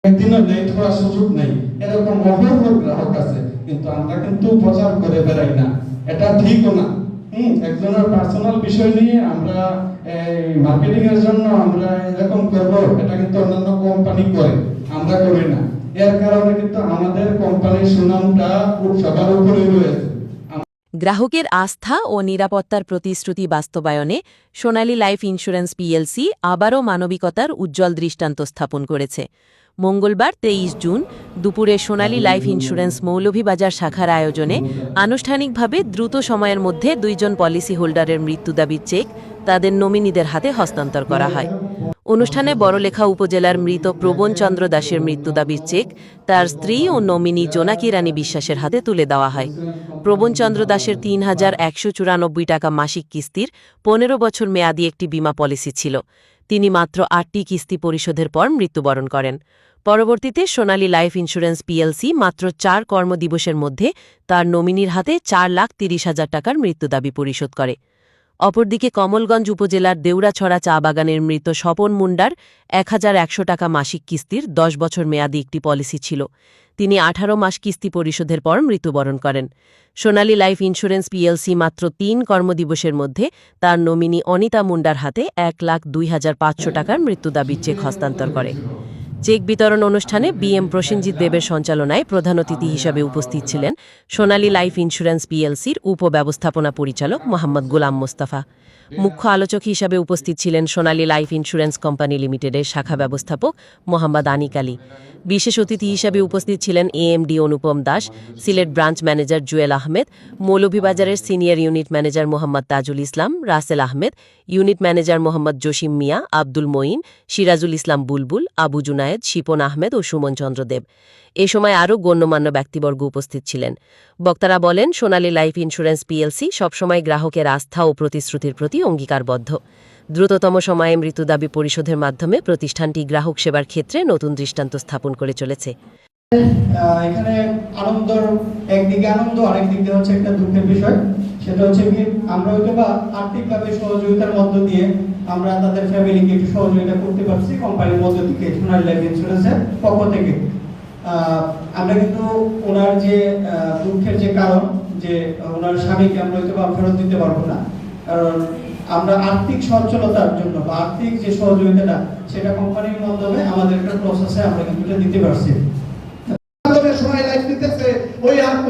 একদিনও লেট হওয়ার সুযোগ নেই, এরকম অহরহ গ্রাহক আছে, কিন্তু আমরা কিন্তু প্রচার করে বেড়াই না, এটা ঠিকও না। একজনের পার্সোনাল বিষয় নিয়ে আমরা মার্কেটিং এর জন্য আমরা এরকম করব, এটা কিন্তু অন্যান্য কোম্পানি করে, আমরা করি না। এর কারণে কিন্তু আমাদের কোম্পানির সুনামটা সবার উপরে রয়েছে। গ্রাহকের আস্থা ও নিরাপত্তার প্রতিশ্রুতি বাস্তবায়নে সোনালী লাইফ ইন্স্যুরেন্স পিএলসি আবারও মানবিকতার উজ্জ্বল দৃষ্টান্ত স্থাপন করেছে। মঙ্গলবার ২৩ জুন দুপুরে সোনালী লাইফ ইন্স্যুরেন্স মৌলভীবাজার শাখার আয়োজনে আনুষ্ঠানিকভাবে দ্রুত সময়ের মধ্যে ২ জন পলিসি হোল্ডারের মৃত্যু দাবির চেক তাদের নমিনিদের হাতে হস্তান্তর করা হয়। অনুষ্ঠানে বড়লেখা উপজেলার মৃত প্রবণ চন্দ্র দাসের মৃত্যু দাবির চেক তার স্ত্রী ও নমিনি জোনাকি রানী বিশ্বাসের হাতে তুলে দেওয়া হয়। প্রবণ চন্দ্র দাসের ৩,১৯৪ টাকা মাসিক কিস্তির ১৫ বছর মেয়াদী একটি বীমা পলিসি ছিল। তিনি মাত্র ৮টি কিস্তি পরিশোধের পর মৃত্যুবরণ করেন। পরবর্তীতে সোনালী লাইফ ইন্স্যুরেন্স পিএলসি মাত্র ৪ কর্মদিবসের মধ্যে তার নমিনির হাতে ৪,৩০,০০০ টাকার মৃত্যু দাবি পরিশোধ করে। অপরদিকে কমলগঞ্জ উপজেলার দেউড়াছড়া চা বাগানের মৃত স্বপন মুন্ডার ১,১০০ টাকা মাসিক কিস্তির ১০ বছর মেয়াদী একটি পলিসি ছিল। তিনি ১৮ মাস কিস্তি পরিশোধের পর মৃত্যুবরণ করেন। সোনালী লাইফ ইন্স্যুরেন্স পিএলসি মাত্র ৩ কর্মদিবসের মধ্যে তার নমিনি অনিতা মুন্ডার হাতে ১,০২,৫০০ টাকার মৃত্যু দাবির চেক হস্তান্তর করে। চেক বিতরণ অনুষ্ঠানে বিএম প্রসেনজিৎ দেবের সঞ্চালনায় প্রধান অতিথি হিসাবে উপস্থিত ছিলেন সোনালী লাইফ ইন্স্যুরেন্স পিএলসির উপব্যবস্থাপনা পরিচালক মোহাম্মদ গোলাম মোস্তফা। মুখ্য আলোচক হিসাবে উপস্থিত ছিলেন সোনালী লাইফ ইন্স্যুরেন্স কোম্পানি লিমিটেডের শাখা ব্যবস্থাপক মোহাম্মদ আনিক আলী। বিশেষ অতিথি হিসাবে উপস্থিত ছিলেন AMD Anupam Das, Sylhet branch manager Jewel Ahmed, মৌলভীবাজারের senior unit manager Mohammad Tajul Islam, Rasel Ahmed, unit manager Mohammad Jasim Mia, Abdul Moin, Sirajul Islam Bulbul, Abu Junayed, Shipon Ahmed ও সুমন চন্দ্র দেব। এ সময় আরও গণ্যমান্য ব্যক্তিবর্গ উপস্থিত ছিলেন। বক্তারা বলেন, সোনালী লাইফ ইন্স্যুরেন্স পিএলসি সবসময় গ্রাহকের আস্থা ও প্রতিশ্রুতির প্রতি অঙ্গীকারবদ্ধ। দ্রুততম সময়ে মৃত্যু দাবি পরিশোধের মাধ্যমে প্রতিষ্ঠানটি গ্রাহক সেবার ক্ষেত্রে নতুন দৃষ্টান্ত স্থাপন করে চলেছে। এখানে আনন্দর একদিকে আনন্দ, আরেক দিকে হচ্ছে একটা দুঃখের বিষয়। সেটা হচ্ছে কি, আমরা হয়তো বা আর্থিকভাবে সহযোগিতার মধ্য দিয়ে আমরা তাদের ফ্যামিলিকে একটু সহযোগিতা করতে পারছি কোম্পানির মধ্য থেকে, সোনালী লাইফ ইন্স্যুরেন্সের পক্ষ থেকে। আমরা কিন্তু ওনার যে দুঃখের যে কারণ, যে ওনার স্বামীকে আমরা হয়তো বা ফেরত দিতে পারবো না, কারণ আমরা আর্থিক সচ্ছলতার জন্য বা আর্থিক যে সহযোগিতাটা, সেটা কোম্পানির মাধ্যমে আমাদের একটা প্রসেসে আমরা কিন্তু দিতে পারছি।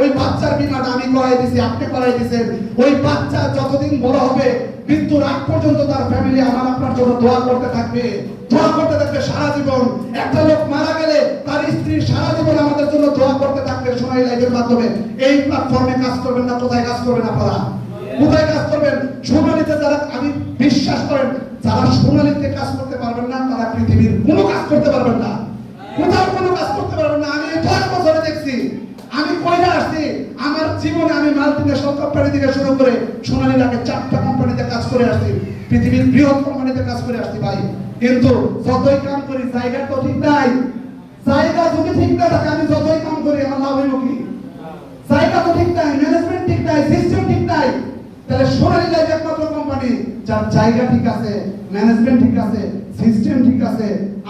ওই বাচ্চার বীমাটা আমি করাই দিছি, আপনি করাই দিয়েছেন। ওই বাচ্চা যতদিন বড় হবে, মৃত্যুর আগ পর্যন্ত তার ফ্যামিলি আমার আপনার জন্য দোয়া করতে থাকবে, দোয়া করতে থাকবে সারা জীবন। একটা লোক মারা গেলে তার স্ত্রী সারা জীবন আমাদের জন্য দোয়া করতে থাকবে সোনালী লাইফের মাধ্যমে। এই প্ল্যাটফর্মে কাজ করবেন না, কোথায় কাজ করবেন আপনারা? কোথায় কাজ করবেন? সোনালীতে যারা, আমি বিশ্বাস করেন, যারা সোনালীতে কাজ করতে পারবেন না, তারা পৃথিবীর কোনো কাজ করতে পারবেন না, কোথাও কোনো কাজ করতে পারবেন না। আমি 10 বছরে দেখছি, আমি কইরা আসছি আমার জীবনে, আমি মাল্টিনেশনাল কোম্পানি থেকে শুরু করে সোনালী লাইফে 4টা কোম্পানিতে কাজ করে আসছি, পৃথিবীর বৃহৎ কোম্পানিতে কাজ করে আসছি ভাই। কিন্তু যতই কাম করি, জায়গা তো ঠিক নাই। জায়গা যদি ঠিক না থাকে, আমি যতই কাম করি আমার লাভ হইব কি? জায়গা তো ঠিক নাই, ম্যানেজমেন্ট ঠিক নাই, সিস্টেম ঠিক নাই। তাহলে সোনালী লাইফ একমাত্র কোম্পানি যার জায়গা ঠিক আছে, ম্যানেজমেন্ট ঠিক আছে, সিস্টেম ঠিক আছে,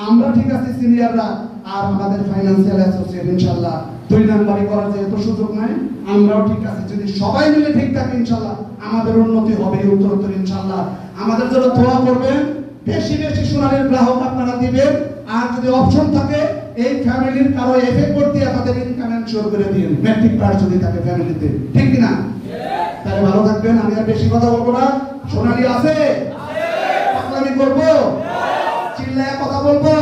আমরা ঠিক আছে সিনিয়ররা, আর আমাদের ফাইনান্সিয়াল অ্যাসোসিয়েট ইনশাআল্লাহ 2 নাম্বারই করার যেহেতু সুযোগ নাই, আমরাও ঠিক আছে। যদি সবাই মিলে ঠিক থাকে, ইনশাআল্লাহ আমাদের উন্নতি হবে উত্তরোত্তর ইনশাআল্লাহ। আমাদের জন্য দোয়া করবেন, বেশি বেশি সোনালীর গ্রাহক আপনারা দিবেন। আর যদি অপশন থাকে, এই ফ্যামিলির কারো এফেক্ট করতে আমাদের ইনকাম এনশিওর করে দিন, ম্যাট্রিক পাস যদি থাকে ফ্যামিলিতে, ঠিক কি না? তাহলে ভালো থাকবেন। আমি আর বেশি কথা বলবো না। সোনালী আছে, পাগলামি করবো, চিল্লায় কথা বলবো,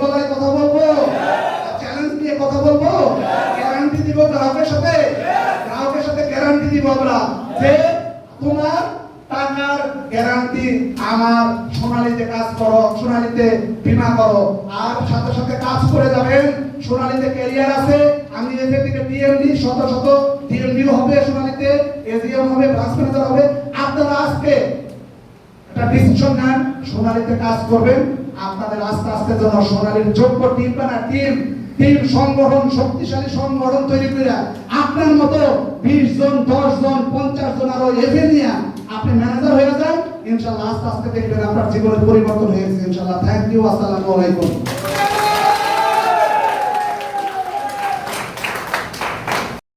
গলায় কথা বলবো, চ্যালেঞ্জ দিয়ে কথা বলবো, গ্যারান্টি দিব গ্রাহকের সাথে, গ্রাহকের সাথে গ্যারান্টি দিব আমরা যে তোমার টাকার গ্যারান্টি, আমার সোনালীতে কাজ করো, সোনালীতে বীমা করো, আর সাথে সাথে কাজ করে যাবেন। সোনালীতে ক্যারিয়ার আছে, আমি এখান থেকে ডিএমডি, শত শত ডিএমডিও হবে সোনালীতে, এজিএম হবে, ব্রাঞ্চ ম্যানেজার হবে। আপনারা আজকে একটা ডিসিশন নেন, সোনালীতে কাজ করবেন। আপনাদের আস্তে আস্তে যেন সোনালীর যোগ্য টিম বানা, টিম সংগঠন, শক্তিশালী সংগঠন তৈরি করে আপনার মতো 20 জন, 10 জন, 50 জন আরো এফে নিয়ে আপনি ম্যানেজার হয়ে যান। ইনশাআল্লাহ আস্তে আস্তে দেখবেন আপনার জীবনের পরিবর্তন হয়েছে ইনশাআল্লাহ। থ্যাংক ইউ, আসসালামু আলাইকুম।